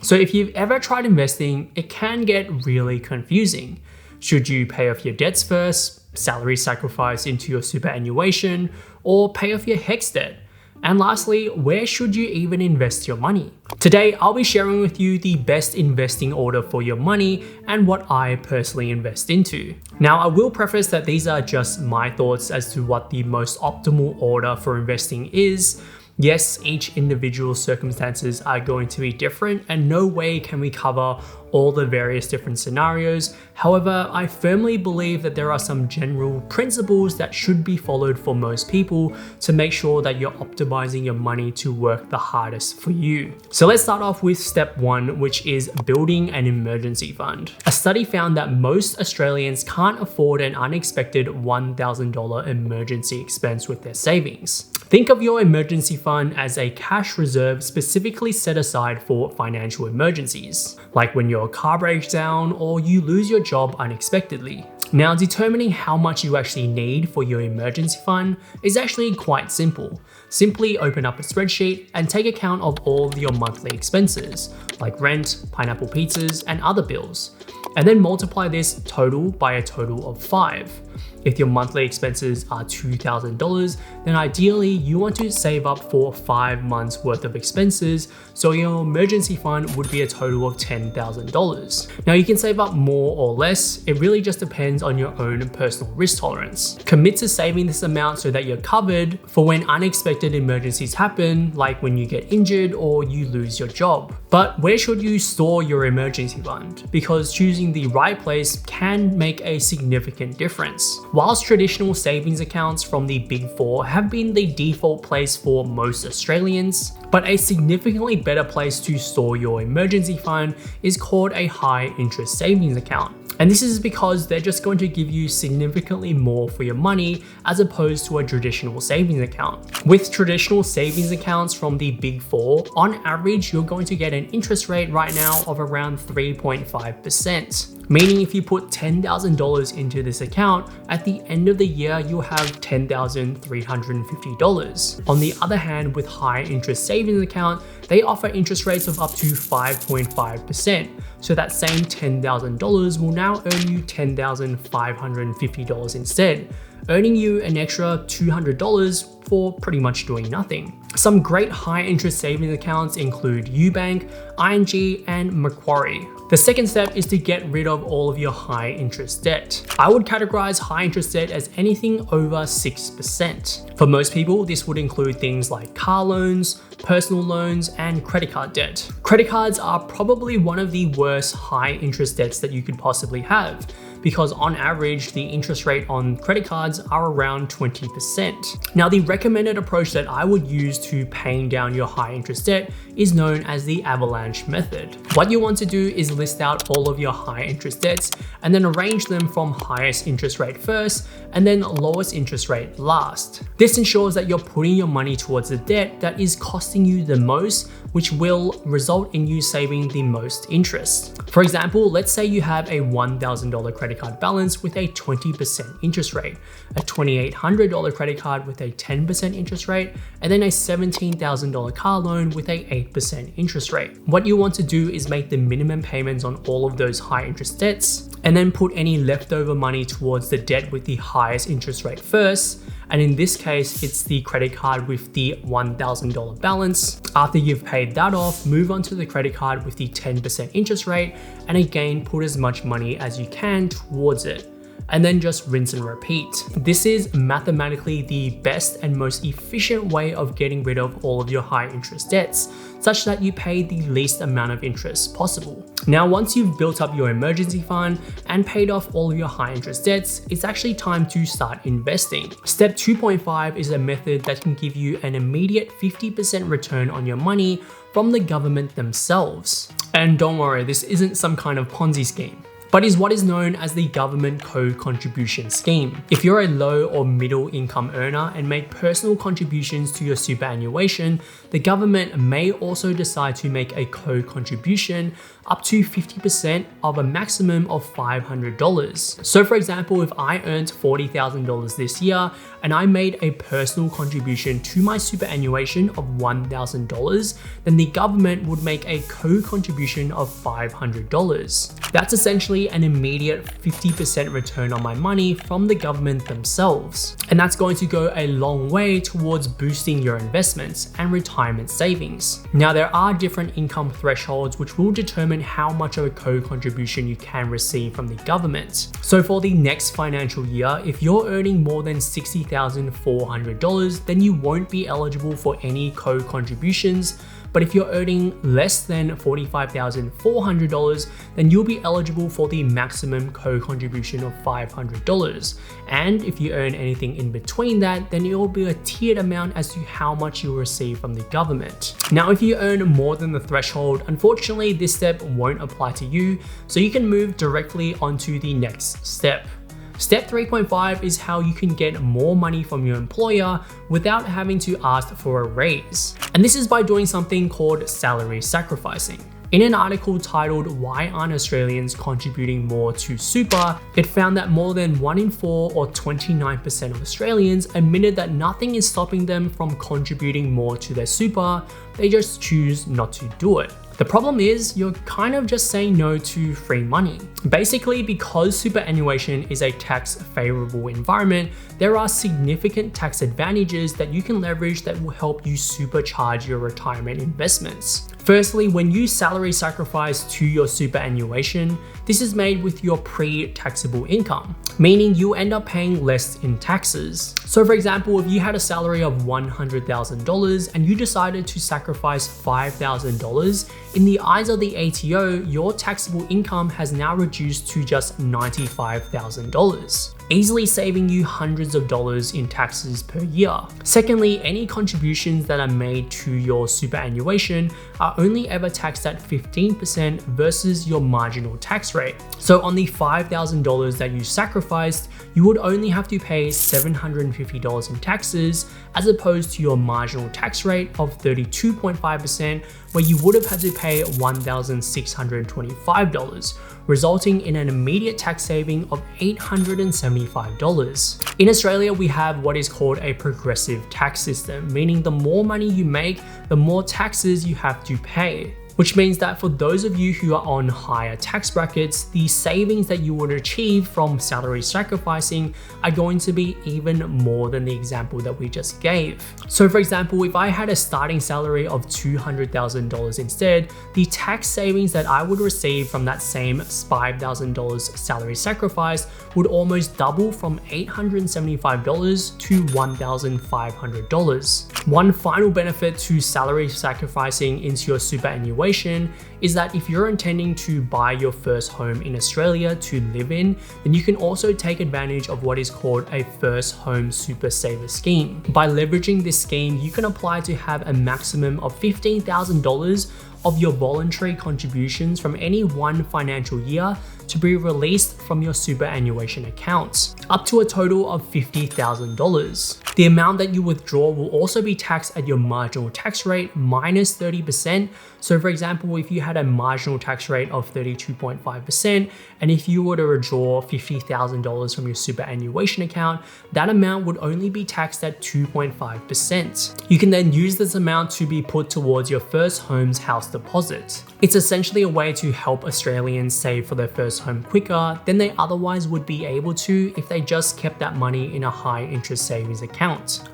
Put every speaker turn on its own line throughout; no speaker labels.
So if you've ever tried investing, it can get really confusing. Should you pay off your debts first, salary sacrifice into your superannuation, or pay off your HEX debt? And lastly, where should you even invest your money? Today, I'll be sharing with you the best investing order for your money and what I personally invest into. Now, I will preface that these are just my thoughts as to what the most optimal order for investing is. Yes, each individual circumstances are going to be different, and no way can we cover all the various different scenarios. However, I firmly believe that there are some general principles that should be followed for most people to make sure that you're optimizing your money to work the hardest for you. So let's start off with step one, which is building an emergency fund. A study found that most Australians can't afford an unexpected $1,000 emergency expense with their savings. Think of your emergency fund as a cash reserve specifically set aside for financial emergencies, like when your car breaks down or you lose your job unexpectedly. Now, determining how much you actually need for your emergency fund is actually quite simple. Simply open up a spreadsheet and take account of all of your monthly expenses, like rent, pineapple pizzas, and other bills, and then multiply this total by a total of 5. If your monthly expenses are $2,000, then ideally you want to save up for 5 months worth of expenses, so your emergency fund would be a total of $10,000. Now, you can save up more or less, it really just depends on your own personal risk tolerance. Commit to saving this amount so that you're covered for when unexpected emergencies happen, like when you get injured or you lose your job. But where should you store your emergency fund? Because choosing the right place can make a significant difference. Whilst traditional savings accounts from the Big Four have been the default place for most Australians, but a significantly better place to store your emergency fund is called a high interest savings account. And this is because they're just going to give you significantly more for your money as opposed to a traditional savings account. With traditional savings accounts from the Big Four, on average, you're going to get an interest rate right now of around 3.5%. Meaning if you put $10,000 into this account, at the end of the year, you'll have $10,350. On the other hand, with high interest savings account, they offer interest rates of up to 5.5%. So that same $10,000 will now earn you $10,550 instead, earning you an extra $200 for pretty much doing nothing. Some great high interest savings accounts include UBank, ING, and Macquarie. The second step is to get rid of all of your high interest debt. I would categorize high interest debt as anything over 6%. For most people, this would include things like car loans, personal loans, and credit card debt. Credit cards are probably one of the worst high interest debts that you could possibly have, because on average, the interest rate on credit cards are around 20%. Now, the recommended approach that I would use to paying down your high interest debt is known as the avalanche method. What you want to do is list out all of your high interest debts and then arrange them from highest interest rate first and then lowest interest rate last. This ensures that you're putting your money towards the debt that is costing you the most, which will result in you saving the most interest. For example, let's say you have a $1,000 credit card balance with a 20% interest rate, a $2,800 credit card with a 10% interest rate, and then a $17,000 car loan with a 8% interest rate. What you want to do is make the minimum payments on all of those high interest debts, and then put any leftover money towards the debt with the highest interest rate first. And in this case, it's the credit card with the $1,000 balance. After you've paid that off, move on to the credit card with the 10% interest rate, and again, put as much money as you can towards it. And then just rinse and repeat. This is mathematically the best and most efficient way of getting rid of all of your high interest debts, such that you pay the least amount of interest possible. Now, once you've built up your emergency fund and paid off all of your high interest debts, it's actually time to start investing. Step 2.5 is a method that can give you an immediate 50% return on your money from the government themselves. And don't worry, this isn't some kind of Ponzi scheme. but is what is known as the government co-contribution scheme. If you're a low or middle income earner and make personal contributions to your superannuation, the government may also decide to make a co-contribution up to 50% of a maximum of $500. So for example, if I earned $40,000 this year and I made a personal contribution to my superannuation of $1,000, then the government would make a co-contribution of $500. That's essentially an immediate 50% return on my money from the government themselves. And that's going to go a long way towards boosting your investments and retirement savings. Now, there are different income thresholds which will determine how much of a co-contribution you can receive from the government. So for the next financial year, if you're earning more than $60,400, then you won't be eligible for any co-contributions. But if you're earning less than $45,400, then you'll be eligible for the maximum co-contribution of $500. And if you earn anything in between that, then it will be a tiered amount as to how much you'll receive from the government. Now, if you earn more than the threshold, unfortunately, this step won't apply to you, so you can move directly onto the next step. Step 3.5 is how you can get more money from your employer without having to ask for a raise. And this is by doing something called salary sacrificing. In an article titled "Why Aren't Australians Contributing More to Super?", it found that more than 1 in 4 or 29% of Australians admitted that nothing is stopping them from contributing more to their super, they just choose not to do it. The problem is you're kind of just saying no to free money. Basically, because superannuation is a tax favorable environment, there are significant tax advantages that you can leverage that will help you supercharge your retirement investments. Firstly, when you salary sacrifice to your superannuation, this is made with your pre-taxable income, meaning you end up paying less in taxes. So for example, if you had a salary of $100,000 and you decided to sacrifice $5,000, in the eyes of the ATO, your taxable income has now reduced to just $95,000, easily saving you hundreds of dollars in taxes per year. Secondly, any contributions that are made to your superannuation are only ever taxed at 15% versus your marginal tax rate. So on the $5,000 that you sacrificed, you would only have to pay $750 in taxes, as opposed to your marginal tax rate of 32.5%, where you would have had to pay $1,625, resulting in an immediate tax saving of $875. In Australia, we have what is called a progressive tax system, meaning the more money you make, the more taxes you have to pay. Which means that for those of you who are on higher tax brackets, the savings that you would achieve from salary sacrificing are going to be even more than the example that we just gave. So for example, if I had a starting salary of $200,000 instead, the tax savings that I would receive from that same $5,000 salary sacrifice would almost double from $875 to $1,500. One final benefit to salary sacrificing into your superannuation is that if you're intending to buy your first home in Australia to live in, then you can also take advantage of what is called a first home super saver scheme. By leveraging this scheme, you can apply to have a maximum of $15,000 of your voluntary contributions from any one financial year to be released from your superannuation account, up to a total of $50,000. The amount that you withdraw will also be taxed at your marginal tax rate minus 30%. So for example, if you had a marginal tax rate of 32.5%, and if you were to withdraw $50,000 from your superannuation account, that amount would only be taxed at 2.5%. You can then use this amount to be put towards your first home's house deposit. It's essentially a way to help Australians save for their first home quicker than they otherwise would be able to if they just kept that money in a high interest savings account.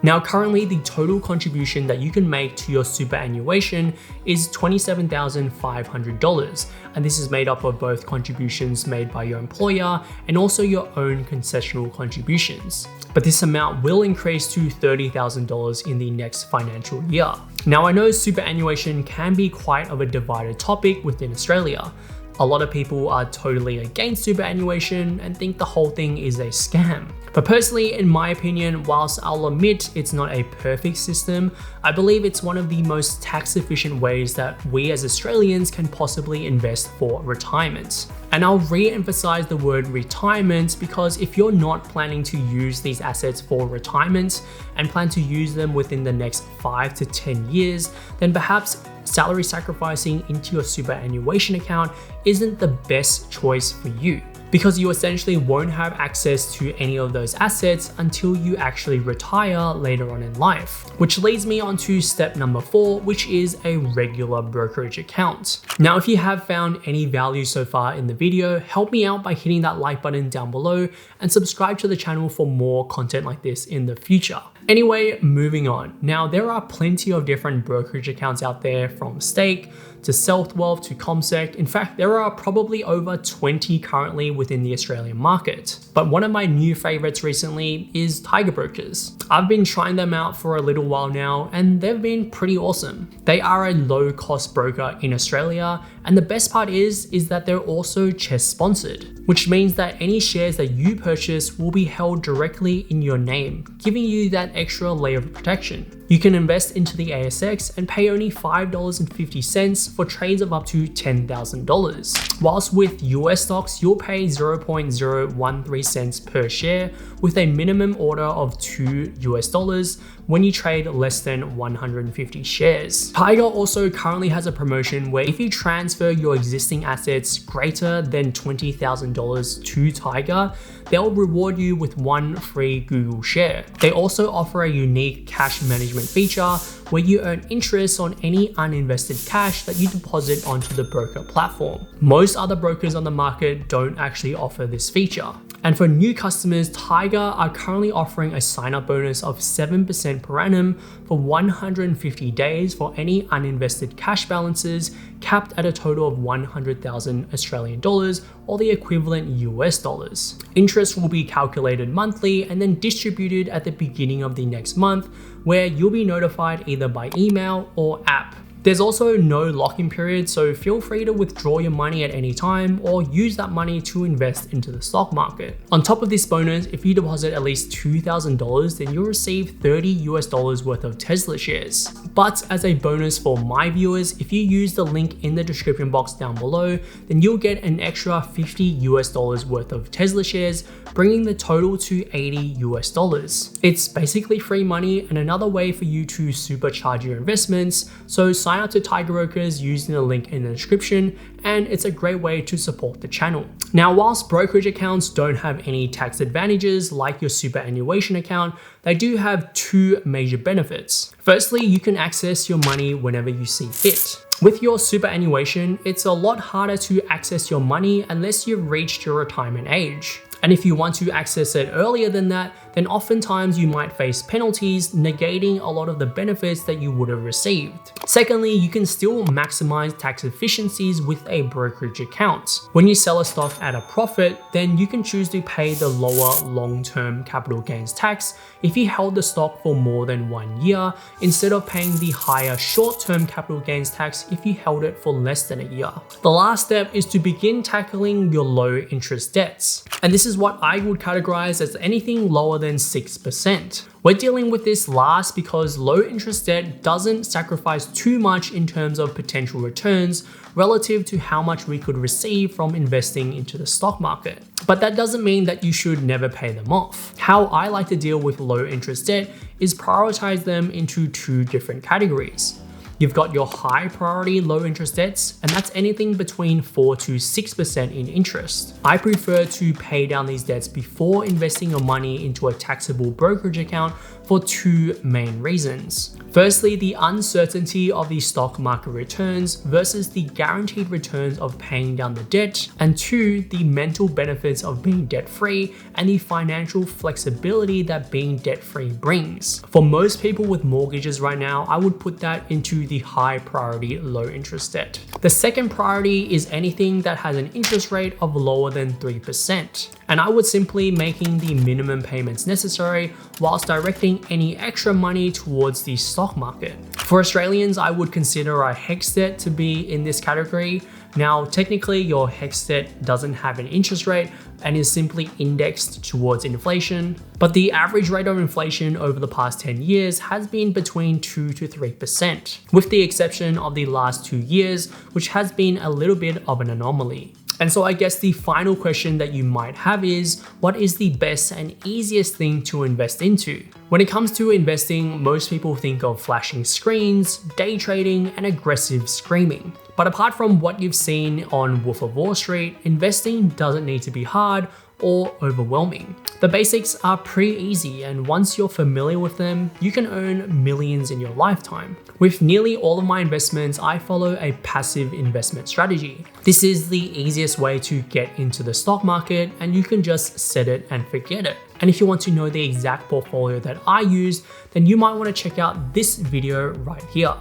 Now, currently the total contribution that you can make to your superannuation is $27,500, and this is made up of both contributions made by your employer and also your own concessional contributions. But this amount will increase to $30,000 in the next financial year. Now, I know superannuation can be quite of a divided topic within Australia. A lot of people are totally against superannuation and think the whole thing is a scam. But personally, in my opinion, whilst I'll admit it's not a perfect system, I believe it's one of the most tax efficient ways that we as Australians can possibly invest for retirement. And I'll re-emphasize the word retirement because if you're not planning to use these assets for retirement and plan to use them within the next 5 to 10 years, then perhaps salary sacrificing into your superannuation account isn't the best choice for you, because you essentially won't have access to any of those assets until you actually retire later on in life. Which leads me on to step number 4, which is a regular brokerage account. Now, if you have found any value so far in the video, help me out by hitting that like button down below and subscribe to the channel for more content like this in the future. Anyway, moving on. Now, there are plenty of different brokerage accounts out there, from Stake to SelfWealth to CommSec. In fact, there are probably over 20 currently within the Australian market. But one of my new favorites recently is Tiger Brokers. I've been trying them out for a little while now, and they've been pretty awesome. They are a low-cost broker in Australia, and the best part is that they're also CHESS sponsored, which means that any shares that you purchase will be held directly in your name, giving you that extra layer of protection. You can invest into the ASX and pay only $5.50 for trades of up to $10,000. Whilst with US stocks, you'll pay 0.013 cents per share with a minimum order of $2 when you trade less than 150 shares. Tiger also currently has a promotion where if you transfer your existing assets greater than $20,000 to Tiger, they'll reward you with 1 free Google share. They also offer a unique cash management feature where you earn interest on any uninvested cash that you deposit onto the broker platform. Most other brokers on the market don't actually offer this feature. And for new customers, Tiger are currently offering a sign-up bonus of 7% per annum for 150 days for any uninvested cash balances capped at a total of 100,000 Australian dollars or the equivalent US dollars. Interest will be calculated monthly and then distributed at the beginning of the next month, where you'll be notified either by email or app. There's also no lock-in period, so feel free to withdraw your money at any time or use that money to invest into the stock market. On top of this bonus, if you deposit at least $2,000, then you'll receive $30 worth of Tesla shares. But as a bonus for my viewers, if you use the link in the description box down below, then you'll get an extra $50 worth of Tesla shares, bringing the total to $80. It's basically free money and another way for you to supercharge your investments. So sign up to Tiger Brokers using the link in the description, and it's a great way to support the channel. Now, whilst brokerage accounts don't have any tax advantages like your superannuation account, they do have 2 major benefits. Firstly, you can access your money whenever you see fit. With your superannuation, it's a lot harder to access your money unless you've reached your retirement age. And if you want to access it earlier than that, then oftentimes you might face penalties, negating a lot of the benefits that you would have received. Secondly, you can still maximize tax efficiencies with a brokerage account. When you sell a stock at a profit, then you can choose to pay the lower long-term capital gains tax if you held the stock for more than 1 year, instead of paying the higher short-term capital gains tax if you held it for less than a year. The last step is to begin tackling your low interest debts. And this is what I would categorize as anything lower than 6%. We're dealing with this last because low interest debt doesn't sacrifice too much in terms of potential returns relative to how much we could receive from investing into the stock market. But that doesn't mean that you should never pay them off. How I like to deal with low interest debt is prioritize them into 2 different categories. You've got your high priority low interest debts, and that's anything between 4 to 6% in interest. I prefer to pay down these debts before investing your money into a taxable brokerage account for 2 main reasons. Firstly, the uncertainty of the stock market returns versus the guaranteed returns of paying down the debt, and 2, the mental benefits of being debt-free and the financial flexibility that being debt-free brings. For most people with mortgages right now, I would put that into the high priority low interest debt. The second priority is anything that has an interest rate of lower than 3%. And I would simply making the minimum payments necessary whilst directing any extra money towards the stock market. For Australians, I would consider a HEX debt to be in this category. Now, technically your HEX debt doesn't have an interest rate and is simply indexed towards inflation, but the average rate of inflation over the past 10 years has been between 2 to 3%, with the exception of the last 2 years, which has been a little bit of an anomaly. And so I guess the final question that you might have is, what is the best and easiest thing to invest into? When it comes to investing, most people think of flashing screens, day trading, and aggressive screaming. But apart from what you've seen on Wolf of Wall Street, investing doesn't need to be hard or overwhelming. The basics are pretty easy, and once you're familiar with them, you can earn millions in your lifetime. With nearly all of my investments, I follow a passive investment strategy. This is the easiest way to get into the stock market, and you can just set it and forget it. And if you want to know the exact portfolio that I use, then you might want to check out this video right here.